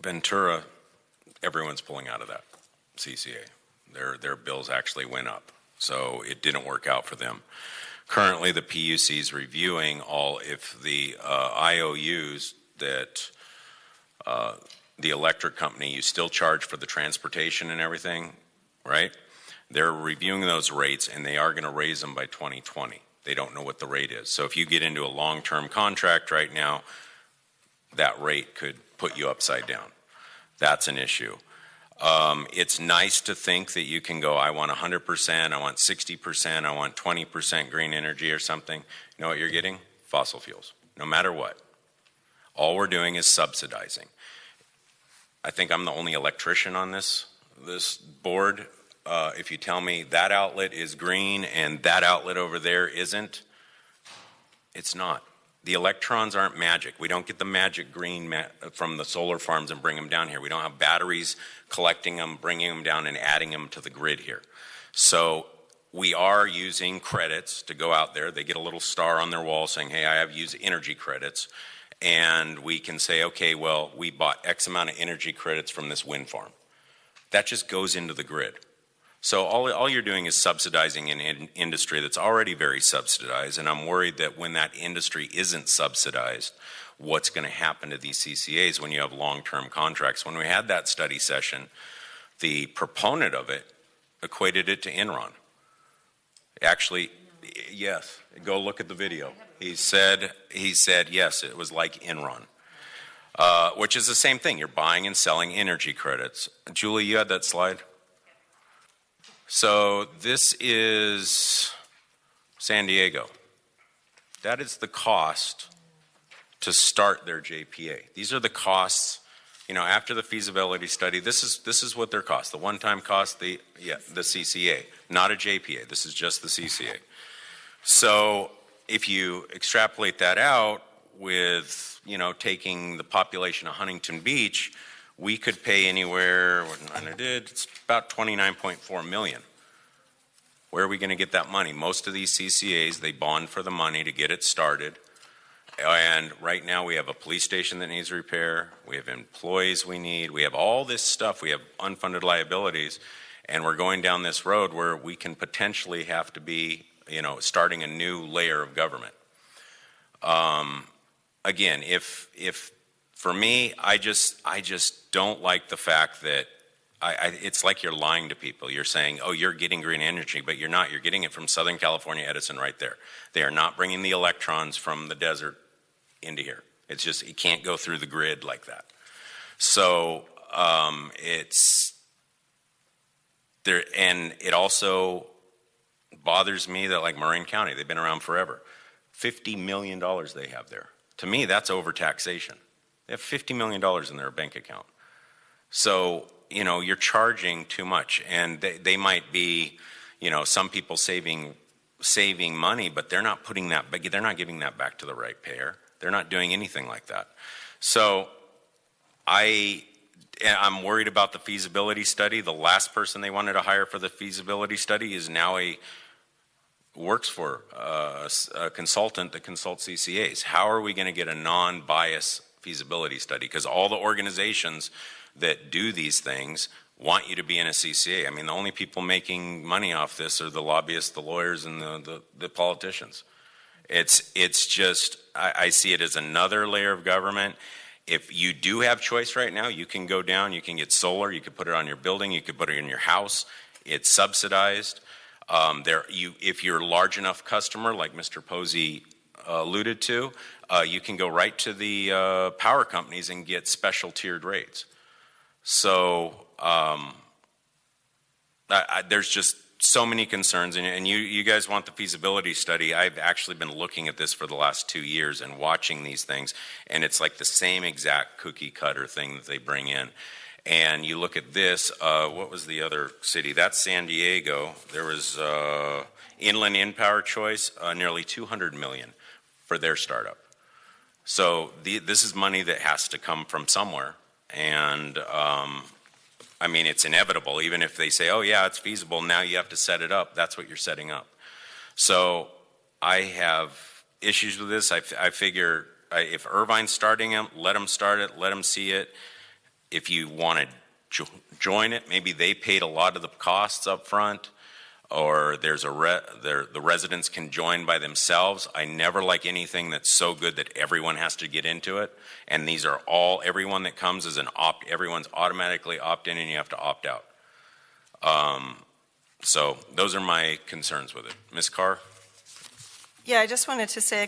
Ventura, everyone's pulling out of that CCA. Their bills actually went up, so it didn't work out for them. Currently, the PUC is reviewing if the IOUs that the electric company, you still charge for the transportation and everything, right? They're reviewing those rates, and they are going to raise them by 2020. They don't know what the rate is. So if you get into a long-term contract right now, that rate could put you upside down. That's an issue. It's nice to think that you can go, I want 100%, I want 60%, I want 20% green energy or something. You know what you're getting? Fossil fuels, no matter what. All we're doing is subsidizing. I think I'm the only electrician on this board. If you tell me that outlet is green and that outlet over there isn't, it's not. The electrons aren't magic. We don't get the magic green from the solar farms and bring them down here. We don't have batteries collecting them, bringing them down, and adding them to the grid here. So we are using credits to go out there. They get a little star on their wall saying, hey, I have used energy credits. And we can say, okay, well, we bought X amount of energy credits from this wind farm. That just goes into the grid. So all you're doing is subsidizing an industry that's already very subsidized, and I'm worried that when that industry isn't subsidized, what's going to happen to these CCAs when you have long-term contracts? When we had that study session, the proponent of it equated it to Enron. Actually, yes, go look at the video. He said yes, it was like Enron, which is the same thing. You're buying and selling energy credits. Julie, you had that slide? So this is San Diego. That is the cost to start their JPA. These are the costs, after the feasibility study. This is what their cost. The one-time cost, the CCA, not a JPA. This is just the CCA. So if you extrapolate that out with, taking the population of Huntington Beach, we could pay anywhere, it's about $29.4 million. Where are we going to get that money? Most of these CCAs, they bond for the money to get it started. And right now we have a police station that needs repair. We have employees we need. We have all this stuff. We have unfunded liabilities. And we're going down this road where we can potentially have to be, starting a new layer of government. Again, if for me, I just don't like the fact that it's like you're lying to people. You're saying, oh, you're getting green energy, but you're not. You're getting it from Southern California Edison right there. They are not bringing the electrons from the desert into here. It's just, it can't go through the grid like that. So it's there, and it also bothers me that like Marin County, they've been around forever. $50 million they have there. To me, that's overtaxation. They have $50 million in their bank account. So, you're charging too much, and they might be, some people saving money, but they're not putting that, they're not giving that back to the right payer. They're not doing anything like that. So I'm worried about the feasibility study. The last person they wanted to hire for the feasibility study is now works for a consultant that consults CCAs. How are we going to get a non-bias feasibility study? Because all the organizations that do these things want you to be in a CCA. I mean, the only people making money off this are the lobbyists, the lawyers, and the politicians. It's just, I see it as another layer of government. If you do have choice right now, you can go down, you can get solar, you could put it on your building, you could put it in your house. It's subsidized. If you're a large enough customer, like Mr. Posey alluded to, you can go right to the power companies and get special tiered rates. So there's just so many concerns, and you guys want the feasibility study. I've actually been looking at this for the last 2 years and watching these things, and it's like the same exact cookie cutter thing that they bring in. And you look at this, what was the other city? That's San Diego. There was Inland Empower Choice, nearly $200 million for their startup. So this is money that has to come from somewhere. And I mean, it's inevitable. Even if they say, oh yeah, it's feasible, now you have to set it up. That's what you're setting up. So I have issues with this. I figure if Irvine's starting them, let them start it, let them see it. If you want to join it, maybe they paid a lot of the costs up front, or there's the residents can join by themselves. I never like anything that's so good that everyone has to get into it. And these are everyone that comes is everyone's automatically opt-in and you have to opt out. So those are my concerns with it. Ms. Carr? Yeah, I just wanted to say a